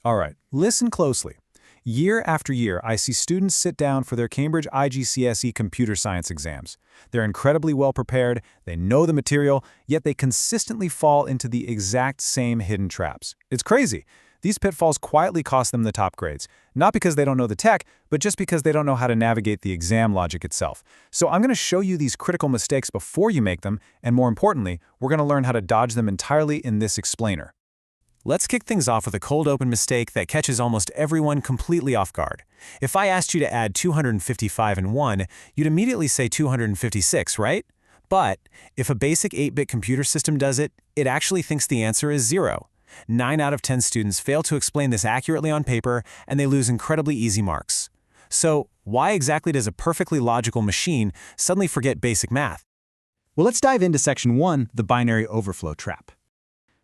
All right, listen closely. Year after year, I see students sit down for their Cambridge IGCSE computer science exams. They're incredibly well prepared, they know the material, yet they consistently fall into the exact same hidden traps. It's crazy. These pitfalls quietly cost them the top grades, not because they don't know the tech, but just because they don't know how to navigate the exam logic itself. So I'm going to show you these critical mistakes before you make them, and more importantly, we're going to learn how to dodge them entirely in this explainer. Let's kick things off with a cold open mistake that catches almost everyone completely off guard. If I asked you to add 255 and 1, you'd immediately say 256, right? But if a basic 8-bit computer system does it, it actually thinks the answer is 0. 9 out of 10 students fail to explain this accurately on paper, and they lose incredibly easy marks. So, why exactly does a perfectly logical machine suddenly forget basic math? Well, let's dive into Section 1, the binary overflow trap.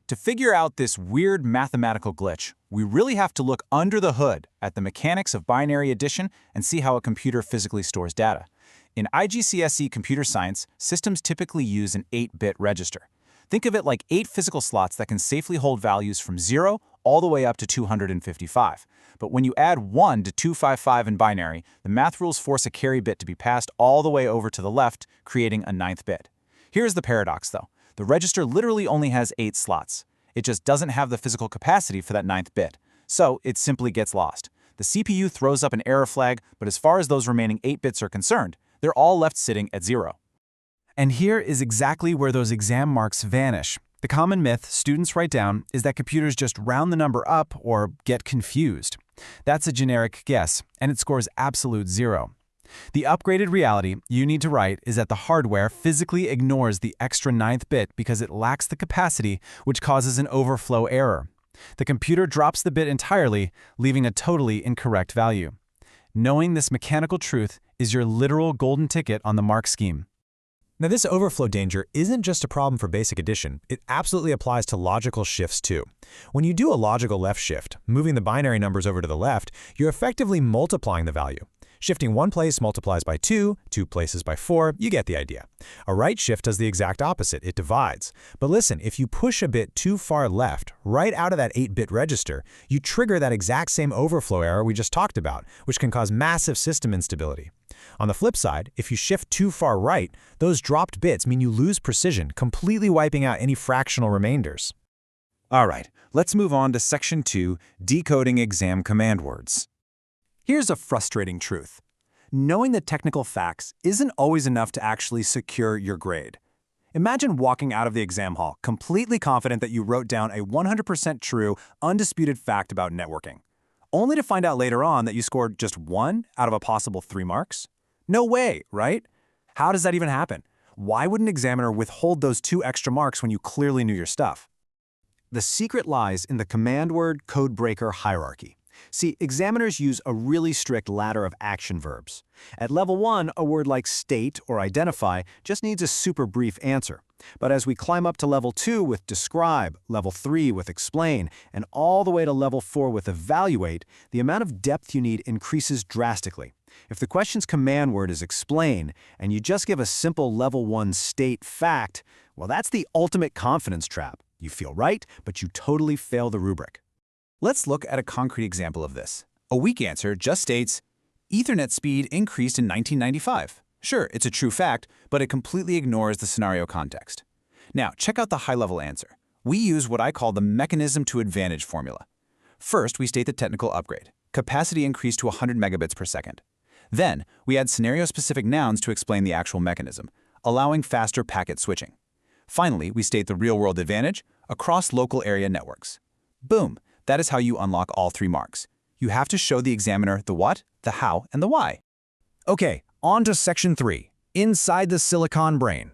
To figure out this weird mathematical glitch, we really have to look under the hood at the mechanics of binary addition and see how a computer physically stores data. In IGCSE computer science, systems typically use an 8-bit register. Think of it like 8 physical slots that can safely hold values from 0 all the way up to 255. But when you add 1 to 255 in binary, the math rules force a carry bit to be passed all the way over to the left, creating a 9th bit. Here's the paradox, though. The register literally only has 8 slots. It just doesn't have the physical capacity for that 9th bit, so it simply gets lost. The CPU throws up an error flag, but as far as those remaining 8 bits are concerned, they're all left sitting at 0. And here is exactly where those exam marks vanish. The common myth students write down is that computers just round the number up or get confused. That's a generic guess, and it scores absolute 0. The upgraded reality you need to write is that the hardware physically ignores the extra 9th bit because it lacks the capacity, which causes an overflow error. The computer drops the bit entirely, leaving a totally incorrect value. Knowing this mechanical truth is your literal golden ticket on the mark scheme. Now, this overflow danger isn't just a problem for basic addition, it absolutely applies to logical shifts too. When you do a logical left shift, moving the binary numbers over to the left, you're effectively multiplying the value. Shifting one place multiplies by 2, 2 places by 4, you get the idea. A right shift does the exact opposite, it divides. But listen, if you push a bit too far left, right out of that 8-bit register, you trigger that exact same overflow error we just talked about, which can cause massive system instability. On the flip side, if you shift too far right, those dropped bits mean you lose precision, completely wiping out any fractional remainders. All right, let's move on to Section 2, Decoding Exam Command Words. Here's a frustrating truth. Knowing the technical facts isn't always enough to actually secure your grade. Imagine walking out of the exam hall completely confident that you wrote down a 100% true, undisputed fact about networking, only to find out later on that you scored just 1 out of a possible 3 marks? No way, right? How does that even happen? Why would an examiner withhold those 2 extra marks when you clearly knew your stuff? The secret lies in the command word code breaker hierarchy. See, examiners use a really strict ladder of action verbs. At level 1, a word like state or identify just needs a super brief answer. But as we climb up to level 2 with describe, level 3 with explain, and all the way to level 4 with evaluate, the amount of depth you need increases drastically. If the question's command word is explain, and you just give a simple level 1 state fact, well, that's the ultimate confidence trap. You feel right, but you totally fail the rubric. Let's look at a concrete example of this. A weak answer just states, Ethernet speed increased in 1995. Sure, it's a true fact, but it completely ignores the scenario context. Now, check out the high-level answer. We use what I call the mechanism to advantage formula. First, we state the technical upgrade. Capacity increased to 100 megabits per second. Then, we add scenario-specific nouns to explain the actual mechanism, allowing faster packet switching. Finally, we state the real-world advantage across local area networks. Boom! That is how you unlock all 3 marks. You have to show the examiner the what, the how, and the why. Okay, on to Section 3, Inside the Silicon Brain.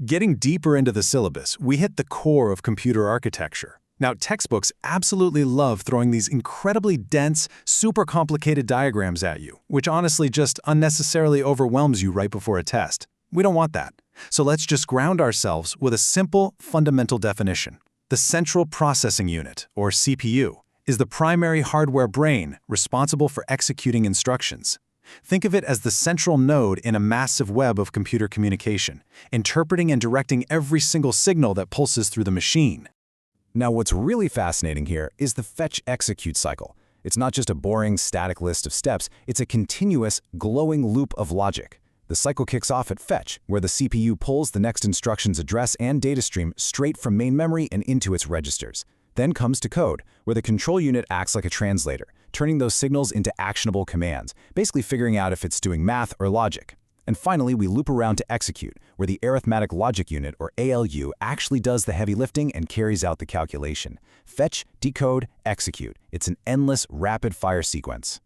Getting deeper into the syllabus, we hit the core of computer architecture. Now, textbooks absolutely love throwing these incredibly dense, super complicated diagrams at you, which honestly just unnecessarily overwhelms you right before a test. We don't want that. So let's just ground ourselves with a simple, fundamental definition. The Central Processing Unit, or CPU, is the primary hardware brain responsible for executing instructions. Think of it as the central node in a massive web of computer communication, interpreting and directing every single signal that pulses through the machine. Now, what's really fascinating here is the fetch-execute cycle. It's not just a boring, static list of steps, it's a continuous, glowing loop of logic. The cycle kicks off at fetch, where the CPU pulls the next instruction's address and data stream straight from main memory and into its registers. Then comes to code, where the control unit acts like a translator, turning those signals into actionable commands, basically figuring out if it's doing math or logic. And finally, we loop around to execute, where the arithmetic logic unit, or ALU, actually does the heavy lifting and carries out the calculation. Fetch, decode, execute. It's an endless, rapid-fire sequence.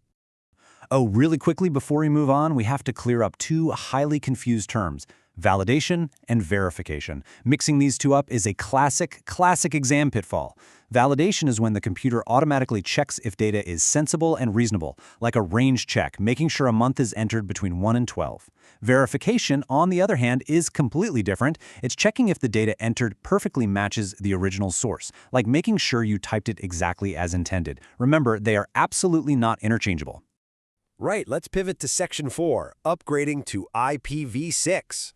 Oh, really quickly before we move on, we have to clear up two highly confused terms: validation and verification. Mixing these two up is a classic exam pitfall. Validation is when the computer automatically checks if data is sensible and reasonable, like a range check, making sure a month is entered between 1 and 12. Verification, on the other hand, is completely different. It's checking if the data entered perfectly matches the original source, like making sure you typed it exactly as intended. Remember, they are absolutely not interchangeable. Right, let's pivot to Section 4, upgrading to IPv6.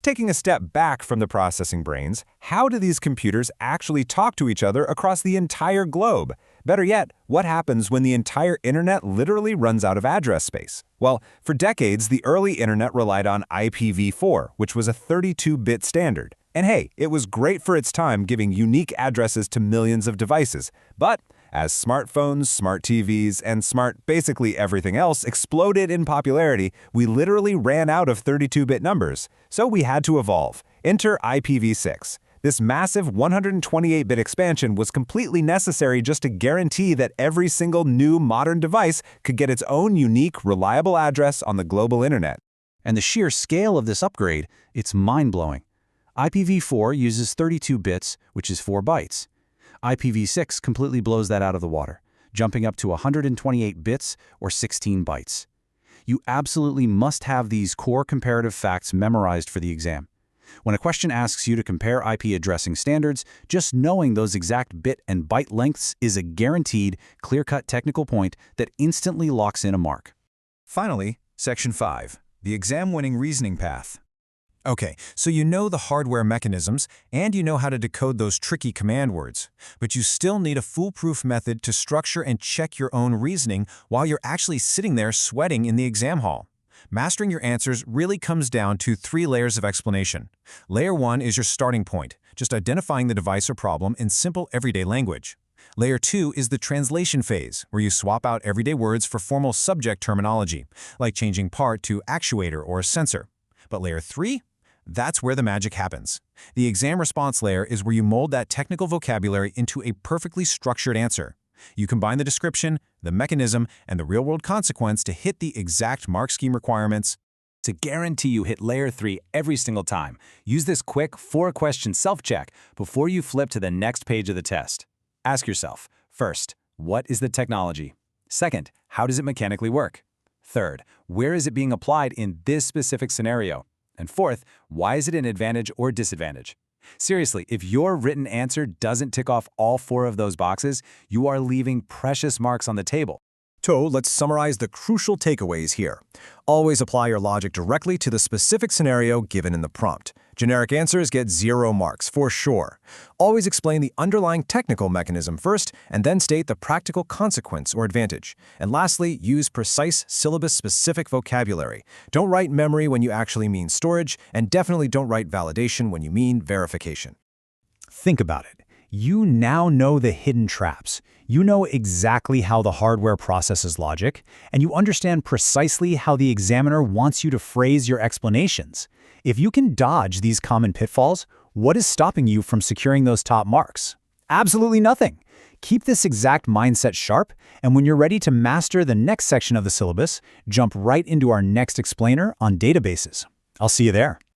Taking a step back from the processing brains, how do these computers actually talk to each other across the entire globe? Better yet, what happens when the entire internet literally runs out of address space? Well, for decades, the early internet relied on IPv4, which was a 32-bit standard. And hey, it was great for its time, giving unique addresses to millions of devices. But as smartphones, smart TVs, and basically everything else exploded in popularity, we literally ran out of 32-bit numbers. So we had to evolve. Enter IPv6. This massive 128-bit expansion was completely necessary just to guarantee that every single new modern device could get its own unique, reliable address on the global internet. And the sheer scale of this upgrade, it's mind-blowing. IPv4 uses 32 bits, which is 4 bytes. IPv6 completely blows that out of the water, jumping up to 128 bits or 16 bytes. You absolutely must have these core comparative facts memorized for the exam. When a question asks you to compare IP addressing standards, just knowing those exact bit and byte lengths is a guaranteed, clear-cut technical point that instantly locks in a mark. Finally, Section 5, the exam-winning reasoning path. Okay, so you know the hardware mechanisms, and you know how to decode those tricky command words, but you still need a foolproof method to structure and check your own reasoning while you're actually sitting there sweating in the exam hall. Mastering your answers really comes down to 3 layers of explanation. Layer 1 is your starting point, just identifying the device or problem in simple everyday language. Layer 2 is the translation phase, where you swap out everyday words for formal subject terminology, like changing part to actuator or sensor. But Layer 3? That's where the magic happens. The exam response layer is where you mold that technical vocabulary into a perfectly structured answer. You combine the description, the mechanism, and the real-world consequence to hit the exact mark scheme requirements. To guarantee you hit Layer 3 every single time, use this quick 4-question self-check before you flip to the next page of the test. Ask yourself, first, what is the technology? Second, how does it mechanically work? Third, where is it being applied in this specific scenario? And fourth, why is it an advantage or disadvantage? Seriously, if your written answer doesn't tick off all 4 of those boxes, you are leaving precious marks on the table. So let's summarize the crucial takeaways here. Always apply your logic directly to the specific scenario given in the prompt. Generic answers get 0 marks, for sure. Always explain the underlying technical mechanism first, and then state the practical consequence or advantage. And lastly, use precise, syllabus-specific vocabulary. Don't write memory when you actually mean storage, and definitely don't write validation when you mean verification. Think about it. You now know the hidden traps. You know exactly how the hardware processes logic, and you understand precisely how the examiner wants you to phrase your explanations. If you can dodge these common pitfalls, what is stopping you from securing those top marks? Absolutely nothing. Keep this exact mindset sharp, and when you're ready to master the next section of the syllabus, jump right into our next explainer on databases. I'll see you there.